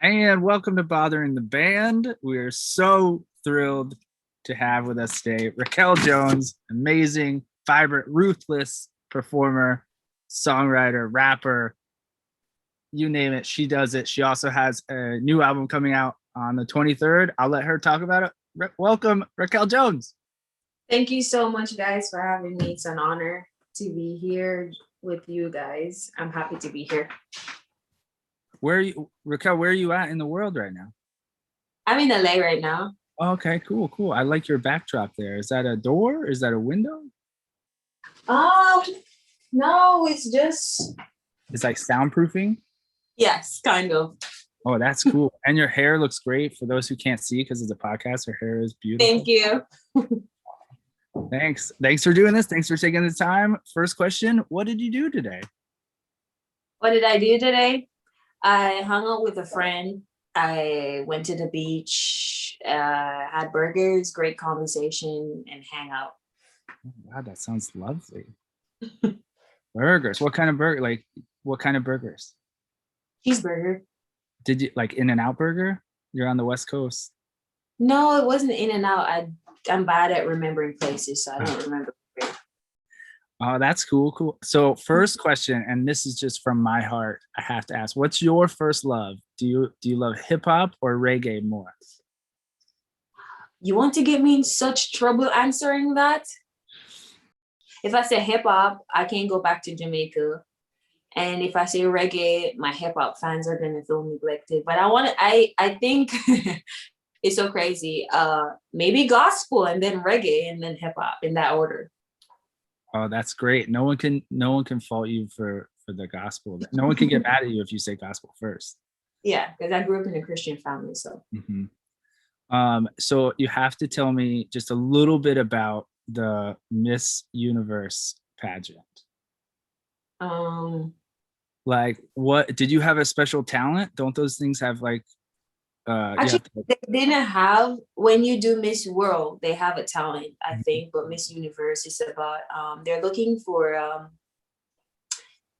And welcome to Bothering the Band. We are so thrilled to have with us today Racquel Jones, amazing, vibrant, ruthless performer, songwriter, rapper, you name it, she does it. She also has a new album coming out on the 23rd. I'll let her talk about it. Welcome, Racquel Jones. Thank you so much, guys, for having me. It's an honor to be here with you guys. I'm happy to be here. Where are you, Racquel, where are you at in the world right now? I'm in LA right now. Okay, cool. I like your backdrop there. Is that a door? Is that a window? No, it's just... It's like soundproofing? Yes, kind of. Oh, that's cool. And your hair looks great. For those who can't see, because it's a podcast, her hair is beautiful. Thank you. Thanks for doing this. Thanks for taking the time. First question, what did you do today? What did I do today? I hung out with a friend. I went to the beach, had burgers, great conversation, and hang out. Oh, wow, that sounds lovely. Burgers. What kind of burger? Like, what kind of burgers? Cheeseburger. Did you like In-N-Out Burger? You're on the West Coast. No, it wasn't In-N-Out. I'm bad at remembering places, so I don't remember. Oh, that's cool. So first question, and this is just from my heart, I have to ask, what's your first love? Do you love hip hop or reggae more? You want to get me in such trouble answering that? If I say hip hop, I can't go back to Jamaica. And if I say reggae, my hip hop fans are gonna feel neglected. But I think it's so crazy. Maybe gospel and then reggae and then hip hop in that order. Oh, that's great. No one can fault you for the gospel. No one can get mad at you if you say gospel first. Yeah, because I grew up in a Christian family, so. Mm-hmm. So you have to tell me just a little bit about the Miss Universe pageant. Like, what did you have a special talent? Don't those things have like? Actually, they didn't have, when you do Miss World, they have a talent, I think, but Miss Universe is about, they're looking for a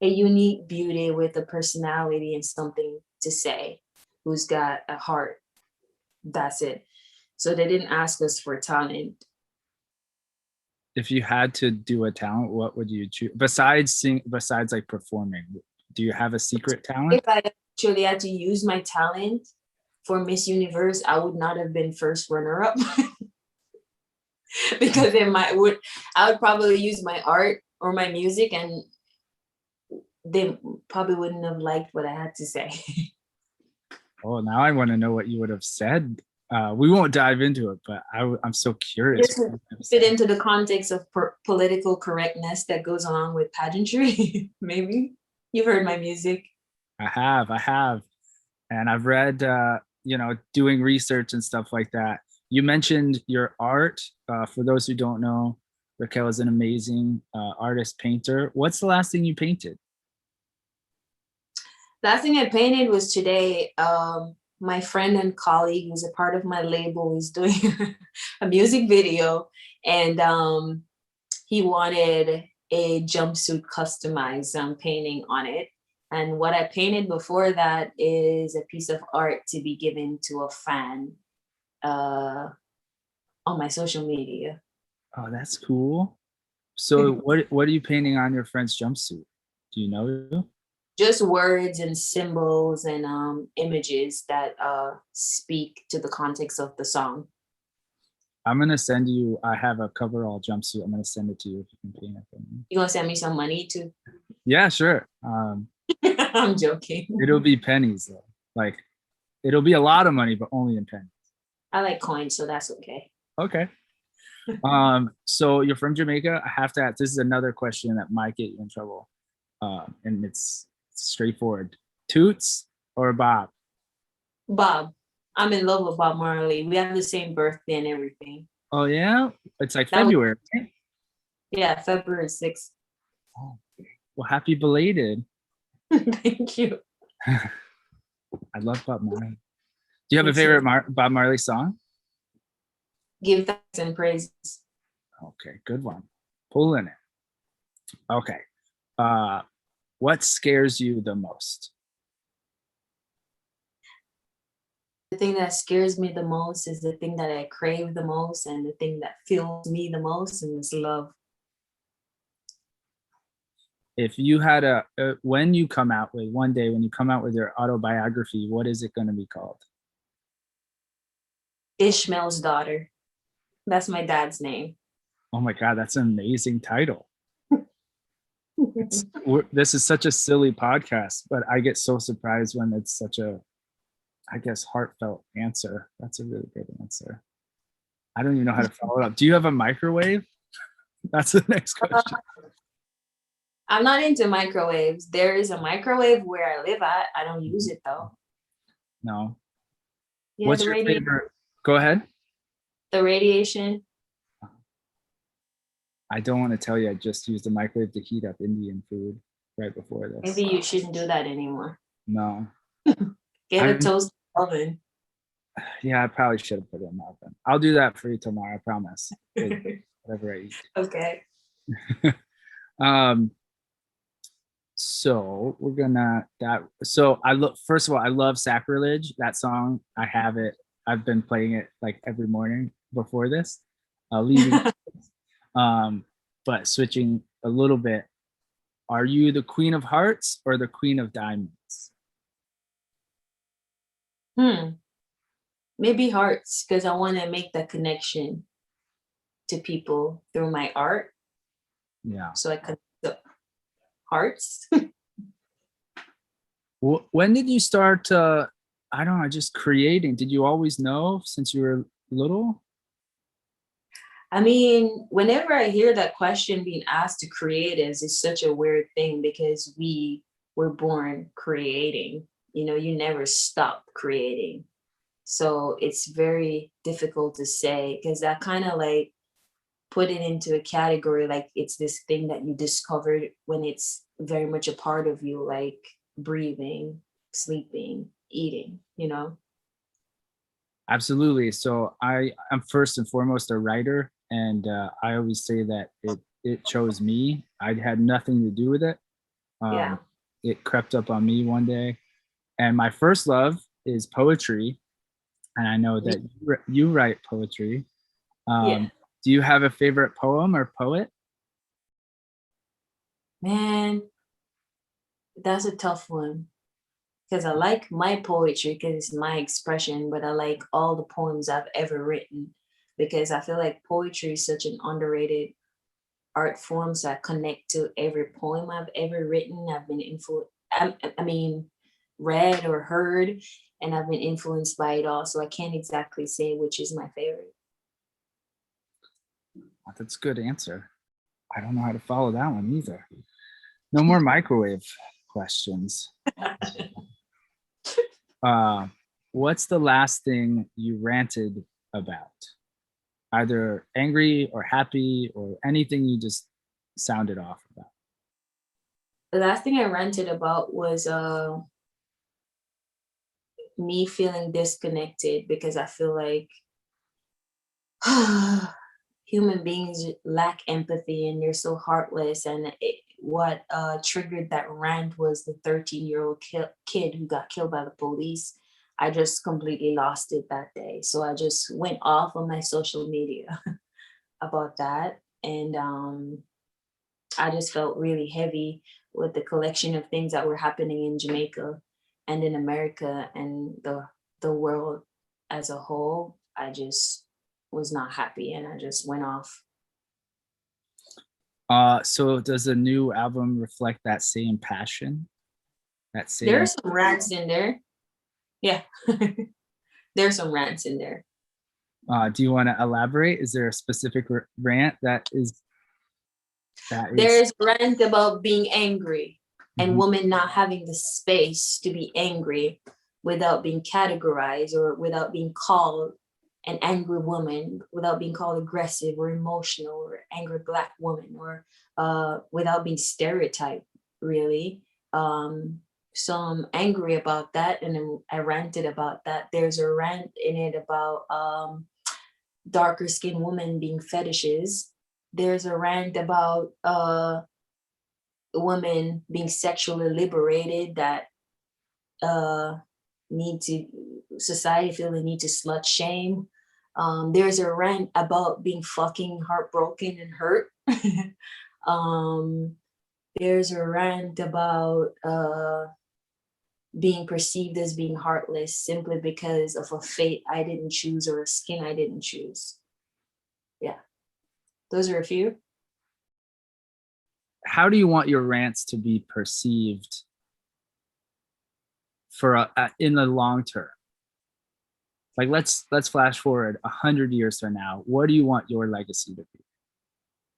unique beauty with a personality and something to say, who's got a heart. That's it. So they didn't ask us for talent. If you had to do a talent, what would you choose besides like performing? Do you have a secret talent? If I actually had to use my talent for Miss Universe, I would not have been first runner-up because I would probably use my art or my music, and they probably wouldn't have liked what I had to say. Oh, now I want to know what you would have said. We won't dive into it, but I'm so curious. Just fit into the context of political correctness that goes along with pageantry. Maybe you've heard my music. I have, and I've read. Doing research and stuff like that. You mentioned your art. For those who don't know, Racquel is an amazing artist, painter. What's the last thing you painted? Last thing I painted was today. My friend and colleague who's a part of my label is doing a music video, and he wanted a jumpsuit customized painting on it. And what I painted before that is a piece of art to be given to a fan on my social media. Oh, that's cool. So what are you painting on your friend's jumpsuit? Do you know? Just words and symbols and images that speak to the context of the song. I'm gonna send you. I have a coverall jumpsuit. I'm gonna send it to you if you can paint it for me. You gonna send me some money too? Yeah, sure. I'm joking. It'll be pennies though. Like, it'll be a lot of money, but only in pennies. I like coins, so that's okay. Okay. So you're from Jamaica. I have to ask, this is another question that might get you in trouble. And it's straightforward. Toots or Bob? Bob. I'm in love with Bob Marley. We have the same birthday and everything. Oh yeah? It's like February, right? Yeah, February 6th. Oh, well, happy belated. Thank you. I love Bob Marley. Do you have a favorite Bob Marley song? Give thanks and praises. Okay, good one. Pulling it. Okay. What scares you the most? The thing that scares me the most is the thing that I crave the most, and the thing that fuels me the most, and it's love. If you had when you come out with one day, when you come out with your autobiography, what is it going to be called? Ishmael's daughter. That's my dad's name. Oh my God, that's an amazing title. This is such a silly podcast, but I get so surprised when it's such a, I guess, heartfelt answer. That's a really good answer. I don't even know how to follow it up. Do you have a microwave? That's the next question. I'm not into microwaves. There is a microwave where I live at. I don't use it though. No. Yeah, What's your favorite? Go ahead. The radiation. I don't want to tell you, I just used a microwave to heat up Indian food right before this. Maybe you shouldn't do that anymore. No. Get a toaster oven. Yeah, I probably should have put it in the oven. I'll do that for you tomorrow, I promise. Whatever I eat. Okay. So we're gonna so I look, first of all, I love Sacrilege, that song. I have it, I've been playing it like every morning before this, leaving. But switching a little bit, are you the Queen of Hearts or the Queen of Diamonds? Maybe hearts, because I want to make that connection to people through my art. Yeah. So I connect the hearts. When did you start I don't know, just creating? Did you always know since you were little? I mean, whenever I hear that question being asked to creatives, it's such a weird thing because we were born creating. You know, you never stop creating. So it's very difficult to say, because that kind of like put it into a category like it's this thing that you discovered when it's very much a part of you, like breathing, sleeping, eating, you know? Absolutely. So I'm first and foremost a writer, and I always say that it chose me. I had nothing to do with it. Yeah. It crept up on me one day, and my first love is poetry, and I know that you write poetry. Yeah. Do you have a favorite poem or poet? Man, that's a tough one, because I like my poetry because it's my expression, but I like all the poems I've ever written because I feel like poetry is such an underrated art form. So I connect to every poem I've ever written. I've been read or heard, and I've been influenced by it all. So I can't exactly say which is my favorite. That's a good answer. I don't know how to follow that one either. No more microwave questions. What's the last thing you ranted about? Either angry or happy or anything you just sounded off about. The last thing I ranted about was me feeling disconnected because I feel like human beings lack empathy and they're so heartless. And what triggered that rant was the 13-year-old kid who got killed by the police. I just completely lost it that day. So I just went off on my social media about that. And I just felt really heavy with the collection of things that were happening in Jamaica and in America and the world as a whole. I just was not happy and I just went off. So does the new album reflect that same passion? There are some rants in there. Yeah. There's some rants in there. Do you want to elaborate? Is there a specific rant that is? There's a rant about being angry and women not having the space to be angry without being categorized or without being called an angry woman, without being called aggressive or emotional or angry Black woman, or without being stereotyped, really. So I'm angry about that, and I ranted about that. There's a rant in it about darker skinned women being fetishes. There's a rant about women being sexually liberated, that society feel the need to slut shame. There's a rant about being fucking heartbroken and hurt. There's a rant about being perceived as being heartless simply because of a fate I didn't choose or a skin I didn't choose. Yeah, those are a few. How do you want your rants to be perceived for in the long term? Like let's flash forward 100 years from now. What do you want your legacy to be?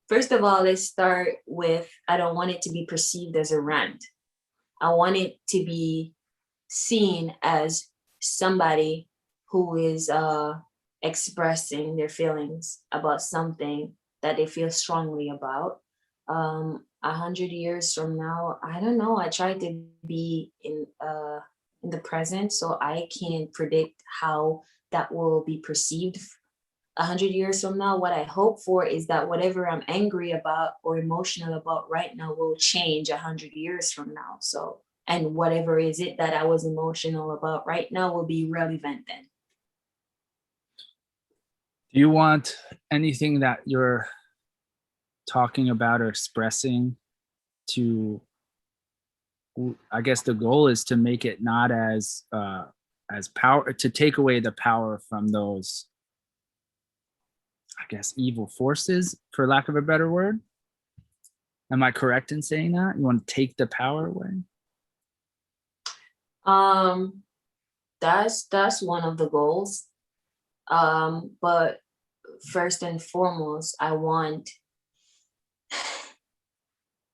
First of all, let's start with, I don't want it to be perceived as a rant. I want it to be seen as somebody who is expressing their feelings about something that they feel strongly about. 100 years from now, I don't know. I try to be in the present, so I can't predict how that will be perceived 100 years from now. What I hope for is that whatever I'm angry about or emotional about right now will change 100 years from now. So, and whatever is it that I was emotional about right now will be relevant then. Do you want anything that you're talking about or expressing to, I guess the goal is to make it not as power, to take away the power from those, I guess, evil forces, for lack of a better word? Am I correct in saying that? You want to take the power away? That's one of the goals. But first and foremost, I want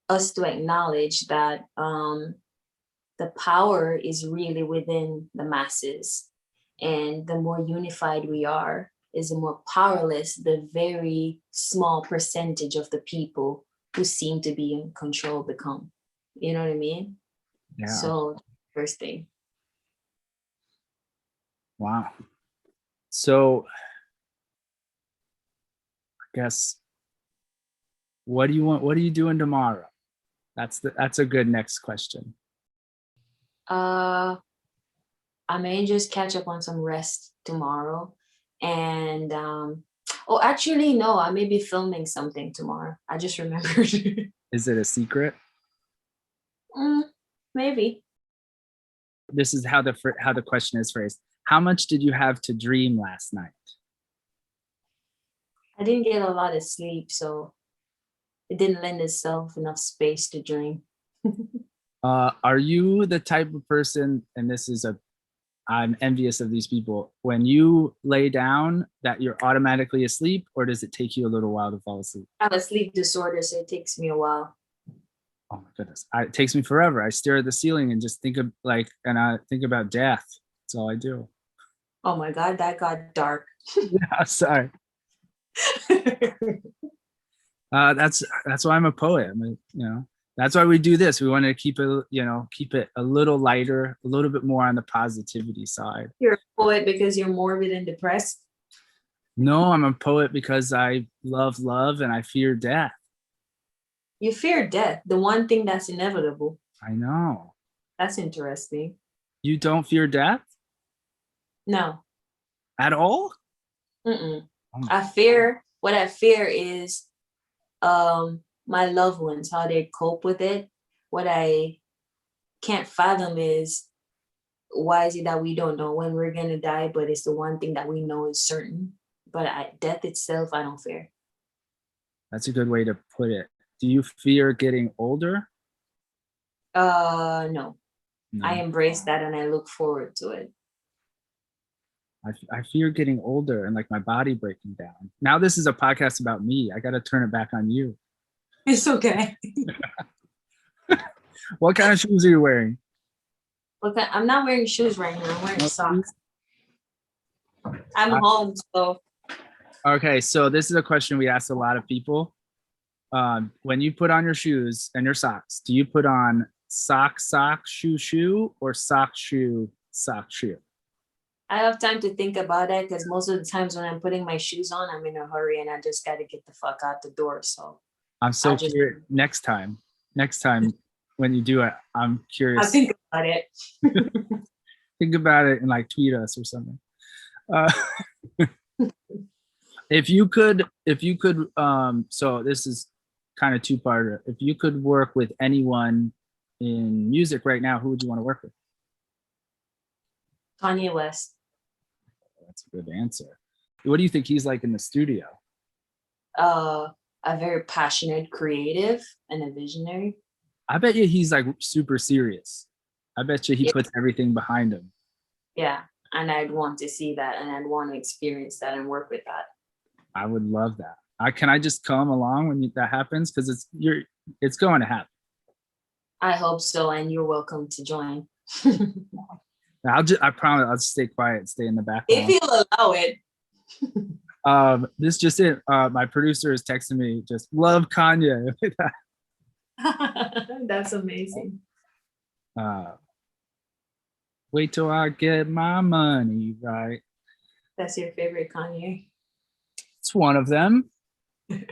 us to acknowledge that the power is really within the masses. And the more unified we are, is the more powerless the very small percentage of the people who seem to be in control become. You know what I mean? Yeah. So, first thing. Wow. So I guess, what do you want? What are you doing tomorrow? That's a good next question. I may just catch up on some rest tomorrow. And oh, actually, no, I may be filming something tomorrow. I just remembered. Is it a secret? Maybe. This is how the question is phrased. How much did you have to dream last night? I didn't get a lot of sleep, so it didn't lend itself enough space to dream. Are you the type of person, and I'm envious of these people, when you lay down that you're automatically asleep, or does it take you a little while to fall asleep? I have a sleep disorder, so it takes me a while. Oh my goodness. It takes me forever. I stare at the ceiling and just think about death. That's all I do. Oh my God, that got dark. Yeah, sorry. That's why I'm a poet. That's why we do this. We want to keep it a little lighter, a little bit more on the positivity side. You're a poet because you're morbid and depressed? No, I'm a poet because I love love and I fear death. You fear death, the one thing that's inevitable. I know. That's interesting. You don't fear death? No. At all? Mm-mm. What I fear is my loved ones, how they cope with it. What I can't fathom is, why is it that we don't know when we're gonna die, but it's the one thing that we know is certain. But death itself, I don't fear. That's a good way to put it. Do you fear getting older? No. No. I embrace that and I look forward to it. I fear getting older and like my body breaking down. Now this is a podcast about me. I got to turn it back on you. It's okay. What kind of shoes are you wearing? Okay, I'm not wearing shoes right now. I'm wearing socks. I'm home, so. Okay, so this is a question we ask a lot of people. When you put on your shoes and your socks, do you put on sock, shoe, or sock, shoe? I have time to think about it because most of the times when I'm putting my shoes on, I'm in a hurry and I just got to get the fuck out the door. So I'm so curious. Next time when you do it, I'm curious. I'll think about it. Think about it and like tweet us or something. Uh, if you could, so this is kind of two-parter. If you could work with anyone in music right now, who would you want to work with? Kanye West. That's a good answer. What do you think he's like in the studio? A very passionate creative and a visionary. I bet you he's like super serious. I bet you he Yeah. puts everything behind him. Yeah, and I'd want to see that, and I'd want to experience that and work with that. I would love that. Can I just come along when that happens? Because it's going to happen. I hope so, and you're welcome to join. I promise I'll just stay quiet, stay in the background. If you'll allow it. This just it. My producer is texting me, just love Kanye. That's amazing. Wait till I get my money right. That's your favorite Kanye? It's one of them. You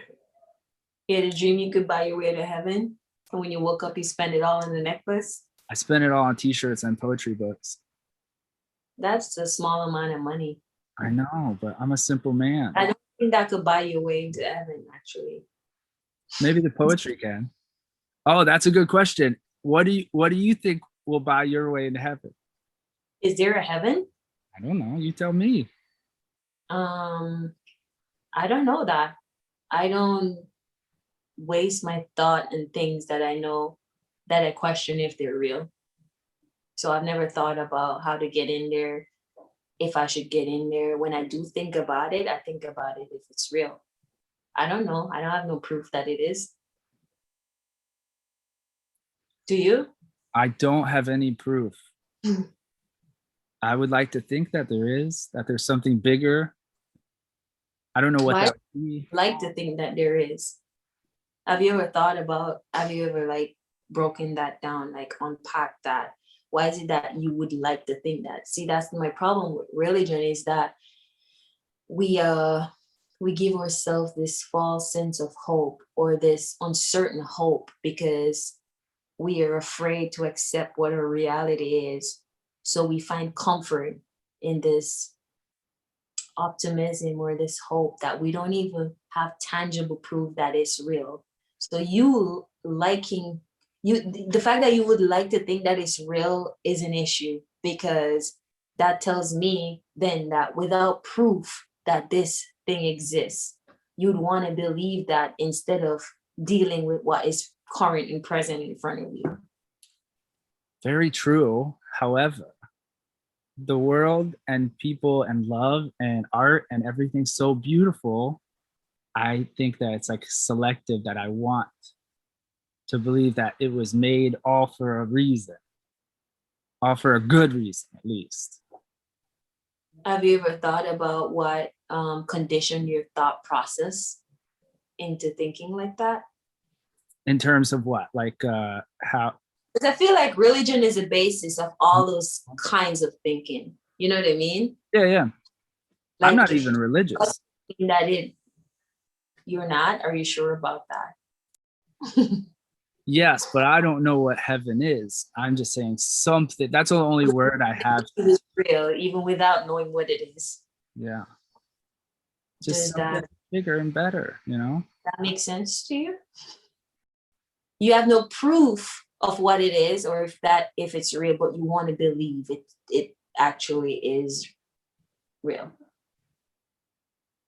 had a dream you could buy your way to heaven, and when you woke up, you spend it all on the necklace? I spent it all on t-shirts and poetry books. That's a small amount of money. I know, but I'm a simple man. I don't think that could buy your way into heaven, actually. Maybe the poetry can. Oh, that's a good question. What do you think will buy your way into heaven? Is there a heaven? I don't know. You tell me. I don't know that. I don't waste my thought in things that I know that I question if they're real. So I've never thought about how to get in there, if I should get in there. When I do think about it, I think about it if it's real. I don't know. I don't have no proof that it is. Do you? I don't have any proof. I would like to think that there's something bigger. I don't know what that would be. Like to think that there is. Have you ever like broken that down, like unpacked that? Why is it that you would like to think that? See, that's my problem with religion, is that we give ourselves this false sense of hope, or this uncertain hope, because we are afraid to accept what our reality is. So we find comfort in this optimism or this hope that we don't even have tangible proof that it's real. So the fact that you would like to think that it's real is an issue, because that tells me then that without proof that this thing exists, you'd want to believe that instead of dealing with what is current and present in front of you. Very true. However, the world and people and love and art and everything's so beautiful. I think that it's like selective, that I want to believe that it was made all for a reason, all for a good reason, at least. Have you ever thought about what conditioned your thought process into thinking like that? In terms of what? Like how? Because I feel like religion is a basis of all those kinds of thinking. You know what I mean? Yeah. Like, I'm not even religious. You're not? Are you sure about that? Yes, but I don't know what heaven is. I'm just saying something. That's the only word I have. It is real, even without knowing what it is. Yeah. Just Does something bigger and better, that make sense to you? You have no proof of what it is, or if it's real, but you want to believe it actually is real.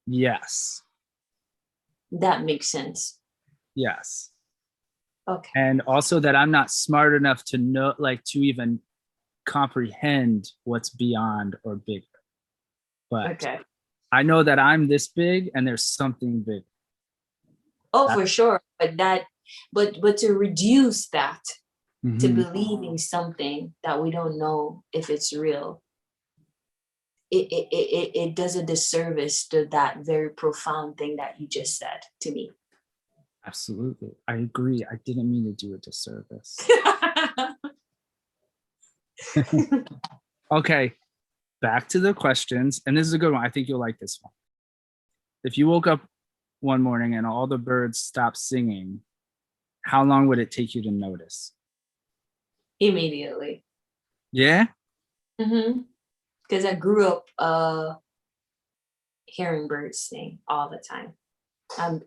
Yes. That makes sense. Yes. Okay. And also that I'm not smart enough to know, like, to even comprehend what's beyond or bigger. But okay. I know that I'm this big and there's something big. Oh, for sure. But to reduce that to believing something that we don't know if it's real, it does a disservice to that very profound thing that you just said to me. Absolutely. I agree. I didn't mean to do a disservice. Okay. Back to the questions. And this is a good one. I think you'll like this one. If you woke up one morning and all the birds stopped singing, how long would it take you to notice? Immediately. Yeah? Because I grew up hearing birds sing all the time.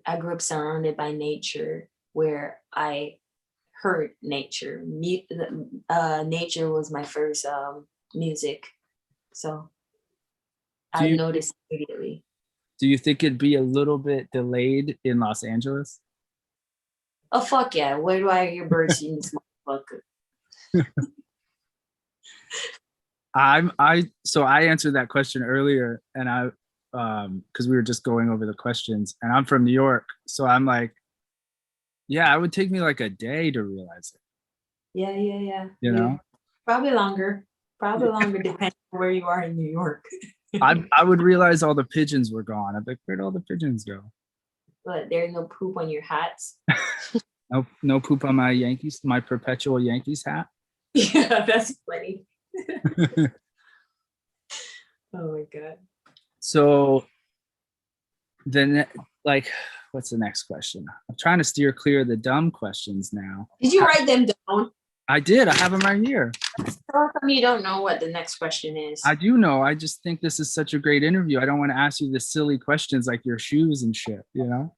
I grew up surrounded by nature where I heard nature. Nature was my first music. So I noticed immediately. Do you think it'd be a little bit delayed in Los Angeles? Oh, fuck yeah. Where do I hear birds sing this motherfucker? So I answered that question earlier, and because we were just going over the questions, and I'm from New York, so I'm like, yeah, it would take me like a day to realize it. Yeah. You know? Probably longer depending on where you are in New York. I would realize all the pigeons were gone. I'd be like, where'd all the pigeons go? But there's no poop on your hats. No poop on my perpetual Yankees hat. Yeah, that's funny. Oh my God. So then, like, what's the next question? I'm trying to steer clear of the dumb questions now. Did you write them down? I did. I have them right here. How come you don't know what the next question is? I do know. I just think this is such a great interview. I don't want to ask you the silly questions like your shoes and shit, you know?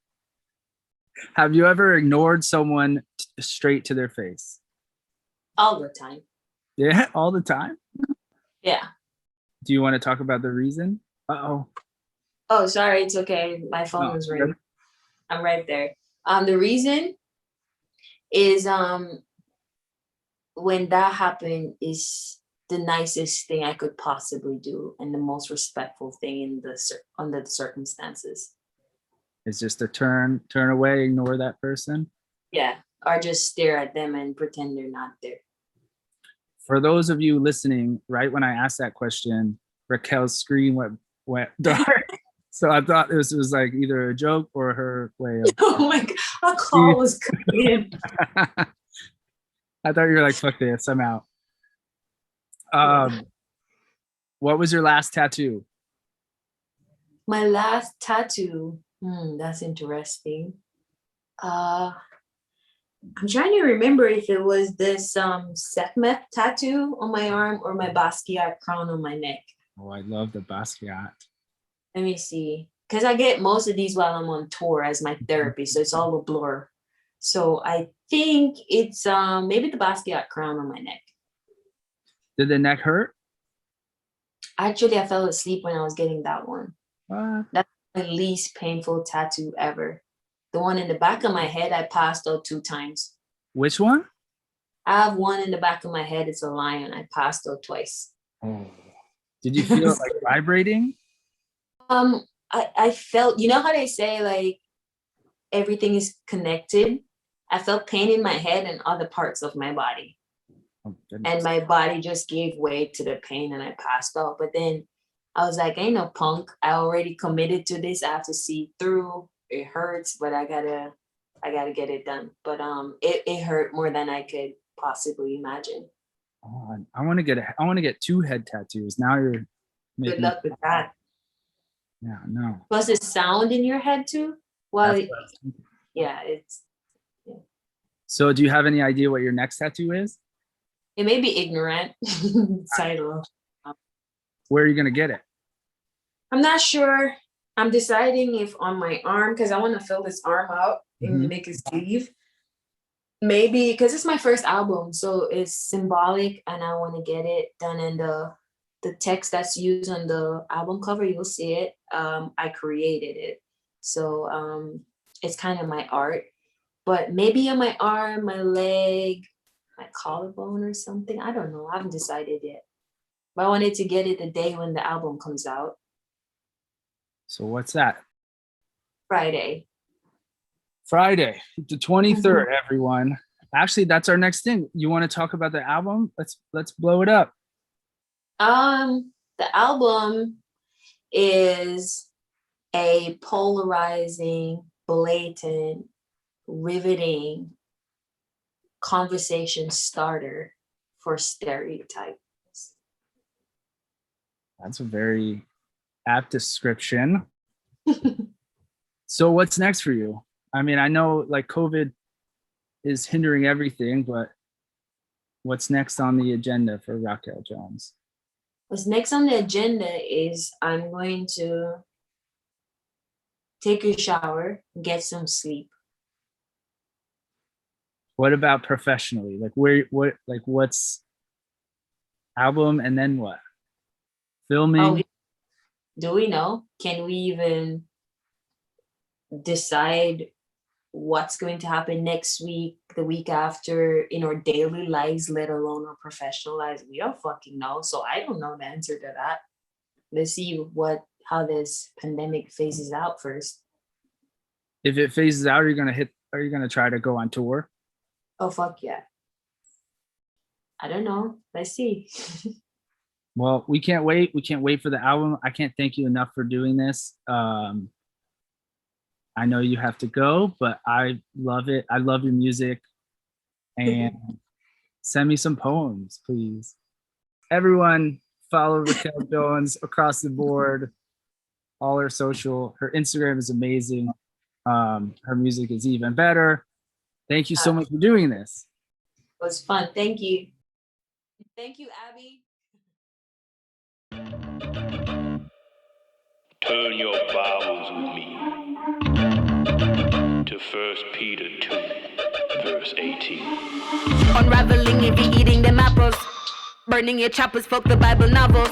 Have you ever ignored someone straight to their face? All the time. Yeah, all the time? Yeah. Do you want to talk about the reason? Uh-oh. Oh, sorry. It's okay. My phone was ringing. I'm right there. The reason is when that happened is the nicest thing I could possibly do and the most respectful thing under the circumstances. It's just to turn away, ignore that person? Yeah, or just stare at them and pretend they're not there. For those of you listening, right when I asked that question, Racquel's screen went dark. So I thought this was like either a joke or her way of... Oh my God, a call was coming in. I thought you were like, fuck this, I'm out. What was your last tattoo? My last tattoo, that's interesting. I'm trying to remember if it was this Sekhmet tattoo on my arm or my Basquiat crown on my neck. Oh, I love the Basquiat. Let me see. Because I get most of these while I'm on tour as my therapy, so it's all a blur. So I think it's maybe the Basquiat crown on my neck. Did the neck hurt? Actually, I fell asleep when I was getting that one. What? That's my least painful tattoo ever. The one in the back of my head, I passed out 2 times. Which one? I have one in the back of my head. It's a lion. I passed out twice. Oh. Did you feel it like vibrating? I felt, you know how they say like everything is connected? I felt pain in my head and other parts of my body. Oh, and my body just gave way to the pain and I passed out. But then I was like, ain't no punk. I already committed to this. I have to see through. It hurts, but I gotta get it done. But it hurt more than I could possibly imagine. Oh, I want to get 2 head tattoos. Now you're good luck with that. Yeah, no. Was it sound in your head too? Well, yeah, it's. Yeah. So, do you have any idea what your next tattoo is? It may be ignorant. Title. Where are you gonna get it? I'm not sure. I'm deciding if on my arm, because I want to fill this arm out and make a sleeve. Maybe because it's my first album, so it's symbolic, and I want to get it done. And the text that's used on the album cover, you'll see it. I created it, so it's kind of my art. But maybe on my arm, my leg, my collarbone, or something. I don't know. I haven't decided yet. But I wanted to get it the day when the album comes out. So what's that? Friday, the 23rd, everyone. Actually, that's our next thing. You want to talk about the album? Let's blow it up. The album is a polarizing, blatant, riveting conversation starter for stereotypes. That's a very apt description. So what's next for you? I mean, I know like COVID is hindering everything, but what's next on the agenda for Racquel Jones? What's next on the agenda is I'm going to take a shower, get some sleep. What about professionally? Like what's album and then what? Filming? Oh, do we know? Can we even decide what's going to happen next week, the week after, in our daily lives, let alone our professional lives? We don't fucking know. So I don't know the answer to that. Let's see how this pandemic phases out first. If it phases out, are you gonna try to go on tour? Oh fuck yeah. I don't know. Let's see. Well, we can't wait. We can't wait for the album. I can't thank you enough for doing this. I know you have to go, but I love it. I love your music. And send me some poems, please. Everyone, follow Racquel Jones across the board. All her social. Her Instagram is amazing. Her music is even better. Thank you so much for doing this. It was fun. Thank you. Thank you, Abby. Turn your Bibles with me to 1 Peter 2, verse 18. Unraveling if you eating them apples. Burning your choppers, fuck the Bible novels.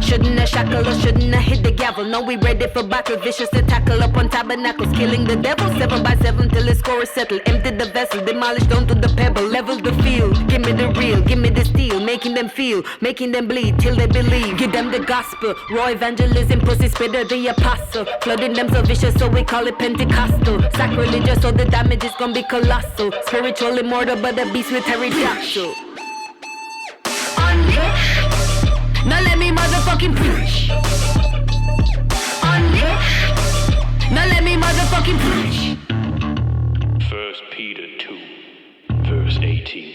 Shouldn't have shackle or shouldn't have hit the gavel. No, we ready for battle, vicious to tackle up on tabernacles. Killing the devil, 7 by 7 till the score is settled. Empty the vessel, demolish down to the pebble. Level the field, give me the real, give me the steel. Making them feel, making them bleed till they believe. Give them the gospel, raw evangelism, pussy spitter, the apostle. Flooding them so vicious, so we call it Pentecostal. Sacrilegious, so the damage is gonna be colossal. Spiritual immortal, but the beast with pterodactyl. Now let me motherfucking preach. Now let me motherfucking preach. 1 Peter 2, verse 18.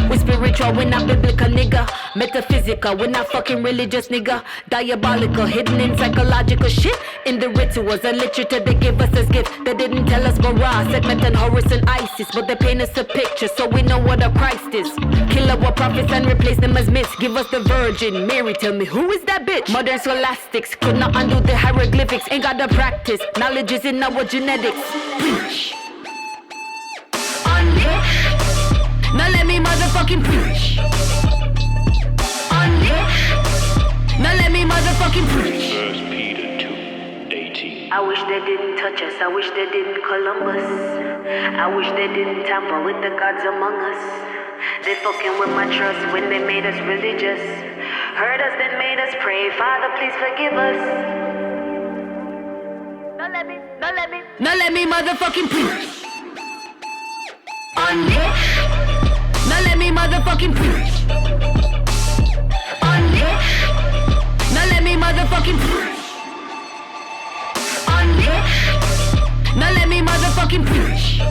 We spiritual, we not biblical, nigga. Metaphysical, we not fucking religious, nigga. Diabolical, hidden in psychological shit. In the rituals and literature they give us as gift. They didn't tell us Ra, segment and Horus and Isis, but they paint us a picture so we know what a Christ is. Kill our prophets and replace them as myths. Give us the Virgin Mary, tell me who is that bitch? Modern scholastics could not undo the hieroglyphics. Ain't got the practice, knowledge is in our genetics. Preach. Now let me motherfucking preach. Now let me motherfucking preach. 1 Peter 2, 18. I wish they didn't touch us. I wish they didn't Columbus. I wish they didn't tamper with the gods among us. They fucking with my trust when they made us religious. Heard us, then made us pray. Father, please forgive us. Now let me motherfucking preach. Now let me motherfucking preach. Now let me motherfucking preach. Now let me motherfucking preach.